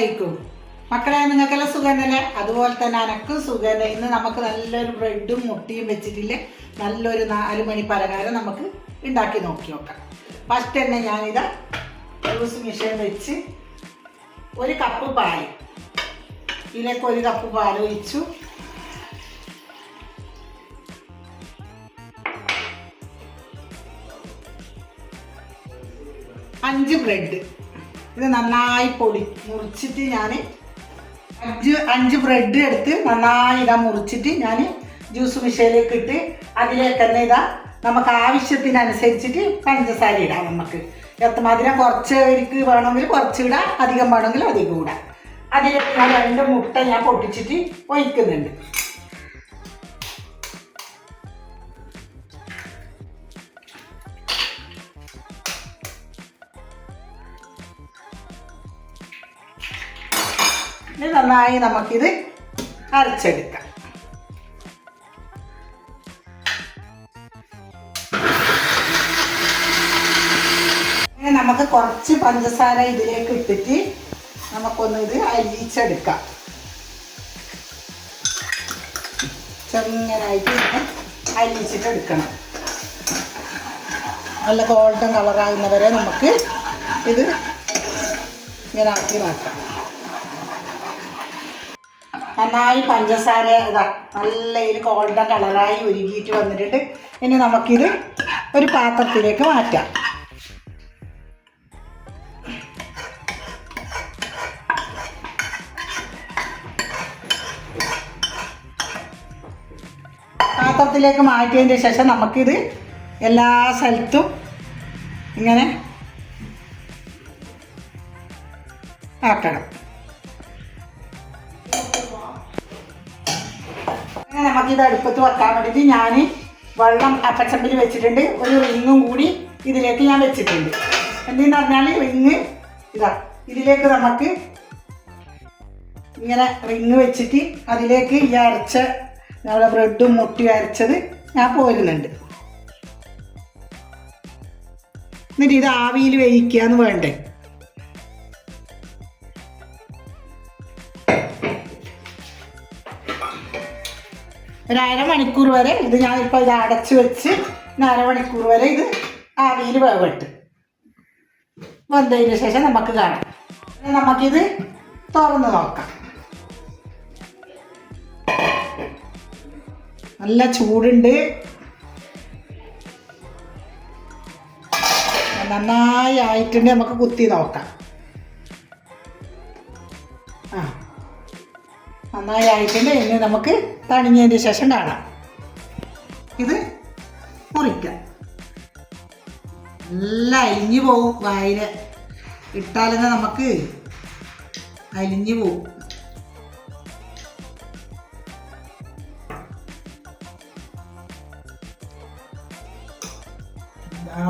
അലൈക്കും മക്കളെ, നിങ്ങൾക്കെല്ലാം സുഖന്നല്ലേ? അതുപോലെ തന്നെ എനക്കും സുഖന്നെ. ഇന്ന് നമുക്ക് നല്ലൊരു ബ്രെഡും മുട്ടയും വെച്ചിട്ടില്ലേ നല്ലൊരു 4 മണി പലഹാരം നമുക്ക് ഉണ്ടാക്കി നോക്കാം. ഫസ്റ്റ് തന്നെ ഞാനിതാ ജ്യൂസ് മെഷീൻ വെച്ച് 1 കപ്പ് പാൽ, ഇതിലേക്ക് 1 കപ്പ് പാൽ ഒഴിച്ചു. അഞ്ച് ബ്രെഡ്, ഇത് നന്നായി മുറിച്ചിട്ട് ഞാൻ അഞ്ച് ബ്രെഡ് എടുത്ത് നന്നായി ഇതാ മുറിച്ചിട്ട് ഞാൻ ജ്യൂസ് മെഷീനിലേക്ക് ഇട്ട് അതിലേക്ക് തന്നെ ഇതാ നമുക്ക് ആവശ്യത്തിനനുസരിച്ചിട്ട് പഞ്ചസാര ഇടാം. നമുക്ക് മധുരം കുറച്ച് വേണമെങ്കിൽ കുറച്ച് ഇടാം, അധികം വേണമെങ്കിൽ അധികം ഇടാം. അതിലേക്ക് ഞാൻ 2 മുട്ട ഞാൻ പൊട്ടിച്ചിട്ട് ഒഴിക്കുന്നുണ്ട്. നന്നായി നമുക്കിത് അരച്ചെടുക്കാം. നമുക്ക് കുറച്ച് പഞ്ചസാര ഇതിലേക്ക് ഇട്ടിട്ട് നമുക്കൊന്ന് ഇത് അലിയിച്ചെടുക്കാം. ചെറുങ്ങനായിട്ട് അലിയിച്ചിട്ട് എടുക്കണം. നല്ല ഗോൾഡൻ കളറാകുന്നവരെ നമുക്ക് ഇത് ഇങ്ങനെ ആക്കി മാറ്റാം. നന്നായി പഞ്ചസാര ഇതാ നല്ല ഇത് ഗോൾഡൻ കളറായി ഉരുകിയിട്ട് വന്നിട്ടുണ്ട്. ഇനി നമുക്കിത് ഒരു പാത്രത്തിലേക്ക് മാറ്റാം. പാത്രത്തിലേക്ക് മാറ്റിയതിന് ശേഷം നമുക്കിത് എല്ലാ സ്ഥലത്തും ഇങ്ങനെ ആക്കണം. നമുക്കിത് അടുപ്പത്ത് വെക്കാൻ വേണ്ടിയിട്ട് ഞാൻ വെള്ളം അപ്പച്ചമ്പിൽ വെച്ചിട്ടുണ്ട്. ഒരു റിങ്ങും കൂടി ഇതിലേക്ക് ഞാൻ വെച്ചിട്ടുണ്ട്. എന്തെന്ന് പറഞ്ഞാൽ റിങ് ഇതാ ഇതിലേക്ക് നമുക്ക് ഇങ്ങനെ റിങ് വെച്ചിട്ട് അതിലേക്ക് ഈ അരച്ച നമ്മുടെ ബ്രെഡും മുട്ടയും അരച്ചത് ഞാൻ പോരുന്നുണ്ട്. എന്നിട്ട് ഇത് ആവിയിൽ വേവിക്കുകയെന്ന് വേണ്ടേ. ഒരു അരമണിക്കൂർ വരെ ഇത് ഞാനിപ്പോൾ ഇത് അടച്ച് വെച്ച് അരമണിക്കൂർ വരെ ഇത് ആവിയിൽ വേവട്ട്. വെന്തതിന് ശേഷം നമുക്ക് കാണാം. നമുക്കിത് തുറന്ന് നോക്കാം. നല്ല ചൂടുണ്ട്, നന്നായി ആയിട്ടുണ്ട്. നമുക്ക് കുത്തി നോക്കാം. നന്നായി ആയിട്ടുണ്ട്. ഇനി നമുക്ക് തണിഞ്ഞതിന് ശേഷം കാണാം. ഇത് മുറിക്കാം. നല്ല അലിഞ്ഞു പോവും. വായിൽ ഇട്ടാലെന്ന് നമുക്ക് അലിഞ്ഞു പോവും.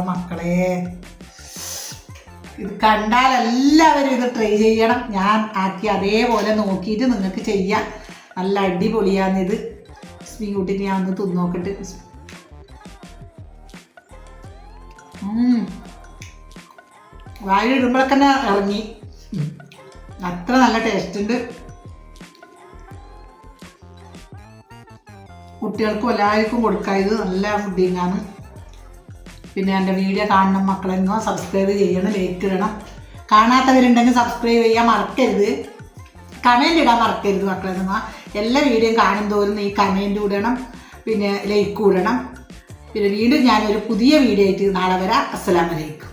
മക്കളെ, ഇത് കണ്ടാൽ എല്ലാവരും ഇത് ട്രൈ ചെയ്യണം. ഞാൻ ആക്കി അതേപോലെ നോക്കിയിട്ട് നിങ്ങൾക്ക് ചെയ്യാം. നല്ല അടിപൊളിയാണിത്. സ്മീകൂട്ടിന് ഞാൻ ഒന്ന് തിന്നോക്കട്ടെ. വായിലിടുമ്പോഴൊക്കെ തന്നെ ഇറങ്ങി. അത്ര നല്ല ടേസ്റ്റ് ഉണ്ട്. കുട്ടികൾക്കും എല്ലാവർക്കും കൊടുക്കാം. ഇത് നല്ല ഫുഡിങ്ങാണ്. പിന്നെ എൻ്റെ വീഡിയോ കാണണം മക്കളെന്നോ സബ്സ്ക്രൈബ് ചെയ്യണം, ലൈക്ക് ഇടണം. കാണാത്തവരുണ്ടെങ്കിൽ സബ്സ്ക്രൈബ് ചെയ്യാൻ മറക്കരുത്, കമൻറ്റ് ഇടാൻ മറക്കരുത് മക്കളെന്നോ. എല്ലാ വീഡിയോയും കാണും തോറും ഈ കമൻറ്റ് ഇടണം, പിന്നെ ലൈക്ക് ഇടണം. പിന്നെ വീണ്ടും ഞാനൊരു പുതിയ വീഡിയോ ആയിട്ട് നാളെ വരാം. അസ്സലാമു അലൈക്കും.